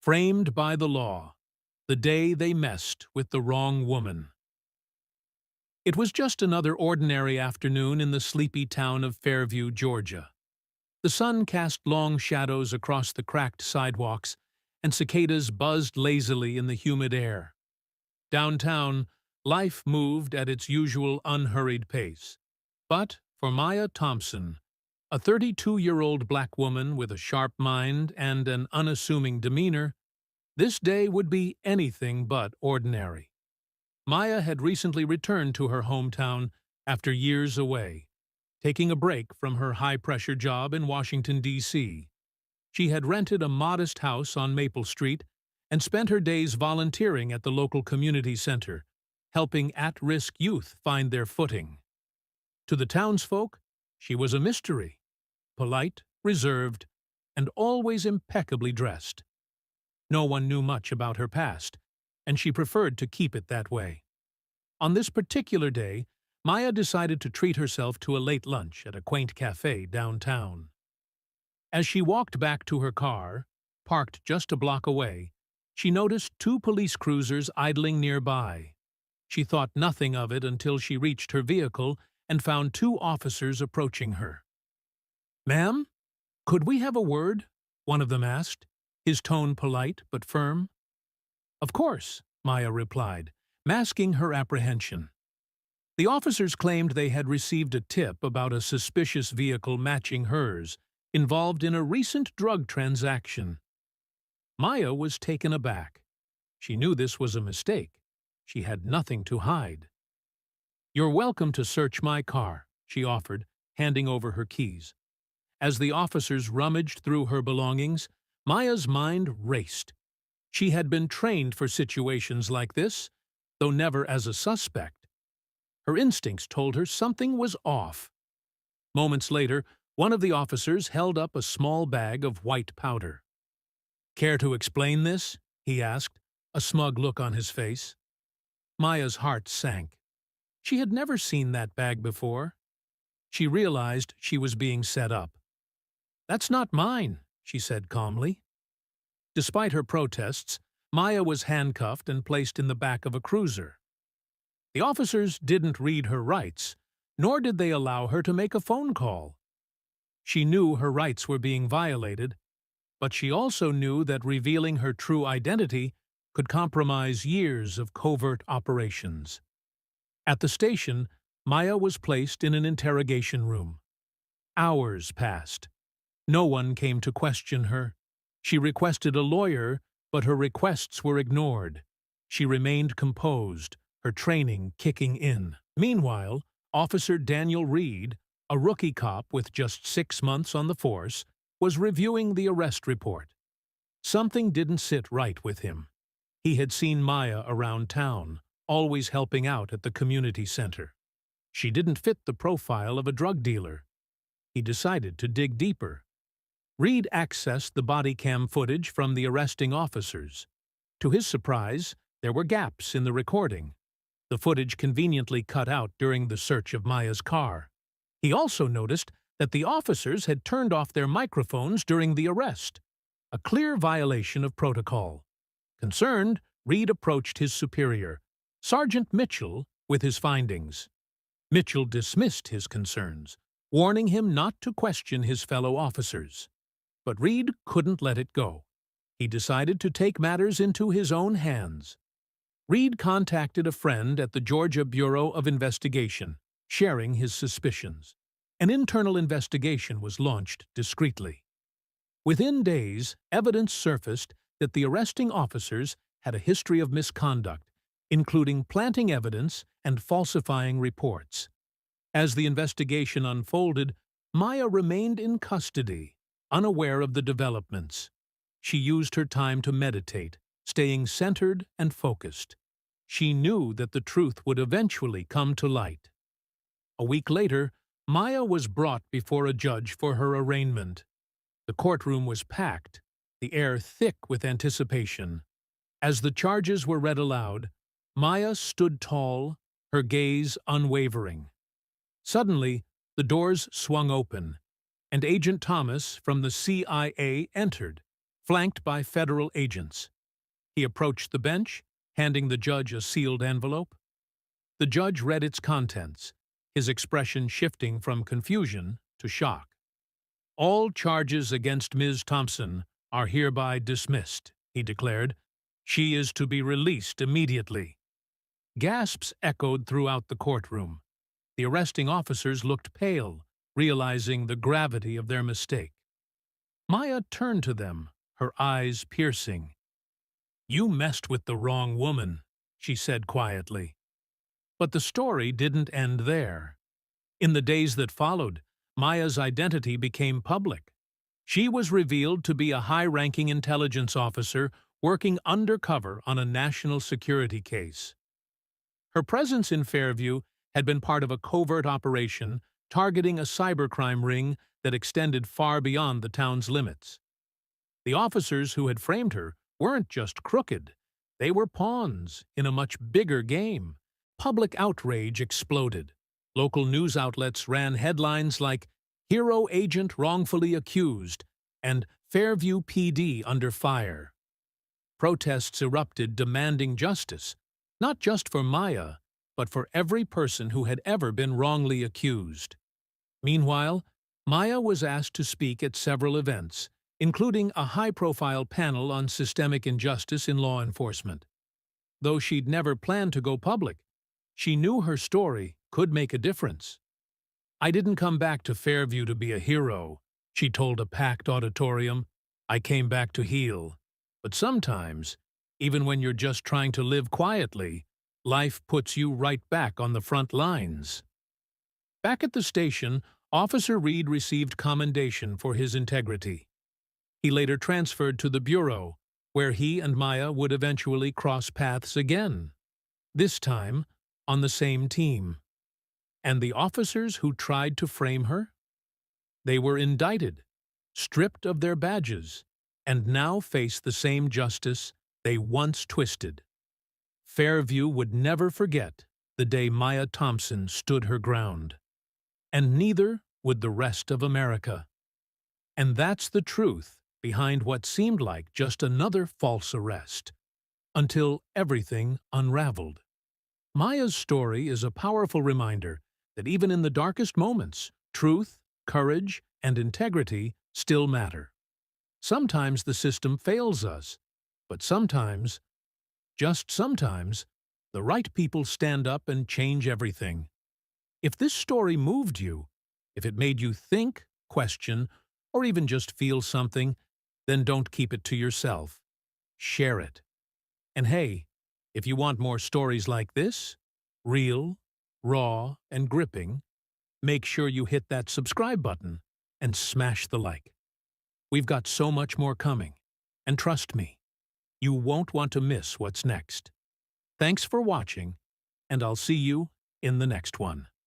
Framed by the law, the day they messed with the wrong woman. It was just another ordinary afternoon in the sleepy town of Fairview, Georgia. The sun cast long shadows across the cracked sidewalks, and cicadas buzzed lazily in the humid air. Downtown, life moved at its usual unhurried pace. But for Maya Thompson, a 32-year-old black woman with a sharp mind and an unassuming demeanor, this day would be anything but ordinary. Maya had recently returned to her hometown after years away, taking a break from her high-pressure job in Washington, D.C. She had rented a modest house on Maple Street and spent her days volunteering at the local community center, helping at-risk youth find their footing. To the townsfolk, she was a mystery, polite, reserved, and always impeccably dressed. No one knew much about her past, and she preferred to keep it that way. On this particular day, Maya decided to treat herself to a late lunch at a quaint cafe downtown. As she walked back to her car, parked just a block away, she noticed two police cruisers idling nearby. She thought nothing of it until she reached her vehicle and found two officers approaching her. "Ma'am, could we have a word?" one of them asked, his tone polite but firm. "Of course," Maya replied, masking her apprehension. The officers claimed they had received a tip about a suspicious vehicle matching hers, involved in a recent drug transaction. Maya was taken aback. She knew this was a mistake. She had nothing to hide. "You're welcome to search my car," she offered, handing over her keys. As the officers rummaged through her belongings, Maya's mind raced. She had been trained for situations like this, though never as a suspect. Her instincts told her something was off. Moments later, one of the officers held up a small bag of white powder. "Care to explain this?" he asked, a smug look on his face. Maya's heart sank. She had never seen that bag before. She realized she was being set up. "That's not mine," she said calmly. Despite her protests, Maya was handcuffed and placed in the back of a cruiser. The officers didn't read her rights, nor did they allow her to make a phone call. She knew her rights were being violated, but she also knew that revealing her true identity could compromise years of covert operations. At the station, Maya was placed in an interrogation room. Hours passed. No one came to question her. She requested a lawyer, but her requests were ignored. She remained composed, her training kicking in. Meanwhile, Officer Daniel Reed, a rookie cop with just 6 months on the force, was reviewing the arrest report. Something didn't sit right with him. He had seen Maya around town, always helping out at the community center. She didn't fit the profile of a drug dealer. He decided to dig deeper. Reed accessed the body cam footage from the arresting officers. To his surprise, there were gaps in the recording. The footage conveniently cut out during the search of Maya's car. He also noticed that the officers had turned off their microphones during the arrest, a clear violation of protocol. Concerned, Reed approached his superior, Sergeant Mitchell, with his findings. Mitchell dismissed his concerns, warning him not to question his fellow officers. But Reed couldn't let it go. He decided to take matters into his own hands. Reed contacted a friend at the Georgia Bureau of Investigation, sharing his suspicions. An internal investigation was launched discreetly. Within days, evidence surfaced that the arresting officers had a history of misconduct, including planting evidence and falsifying reports. As the investigation unfolded, Maya remained in custody, unaware of the developments. She used her time to meditate, staying centered and focused. She knew that the truth would eventually come to light. A week later, Maya was brought before a judge for her arraignment. The courtroom was packed, the air thick with anticipation. As the charges were read aloud, Maya stood tall, her gaze unwavering. Suddenly, the doors swung open, and Agent Thomas from the CIA entered, flanked by federal agents. He approached the bench, handing the judge a sealed envelope. The judge read its contents, his expression shifting from confusion to shock. "All charges against Ms. Thompson are hereby dismissed," he declared. "She is to be released immediately." Gasps echoed throughout the courtroom. The arresting officers looked pale, realizing the gravity of their mistake. Maya turned to them, her eyes piercing. "You messed with the wrong woman," she said quietly. But the story didn't end there. In the days that followed, Maya's identity became public. She was revealed to be a high-ranking intelligence officer working undercover on a national security case. Her presence in Fairview had been part of a covert operation targeting a cybercrime ring that extended far beyond the town's limits. The officers who had framed her weren't just crooked. They were pawns in a much bigger game. Public outrage exploded. Local news outlets ran headlines like "Hero Agent Wrongfully Accused" and "Fairview PD Under Fire." Protests erupted demanding justice, not just for Maya, but for every person who had ever been wrongly accused. Meanwhile, Maya was asked to speak at several events, including a high-profile panel on systemic injustice in law enforcement. Though she'd never planned to go public, she knew her story could make a difference. "I didn't come back to Fairview to be a hero," she told a packed auditorium. "I came back to heal. But sometimes, even when you're just trying to live quietly, life puts you right back on the front lines." Back at the station, Officer Reed received commendation for his integrity. He later transferred to the Bureau, where he and Maya would eventually cross paths again, this time on the same team. And the officers who tried to frame her? They were indicted, stripped of their badges, and now face the same justice they once twisted. Fairview would never forget the day Maya Thompson stood her ground. And neither would the rest of America. And that's the truth behind what seemed like just another false arrest, until everything unraveled. Maya's story is a powerful reminder that even in the darkest moments, truth, courage, and integrity still matter. Sometimes the system fails us, but sometimes, just sometimes, the right people stand up and change everything. If this story moved you, if it made you think, question, or even just feel something, then don't keep it to yourself. Share it. And hey, if you want more stories like this, real, raw, and gripping, make sure you hit that subscribe button and smash the like. We've got so much more coming, and trust me, you won't want to miss what's next. Thanks for watching, and I'll see you in the next one.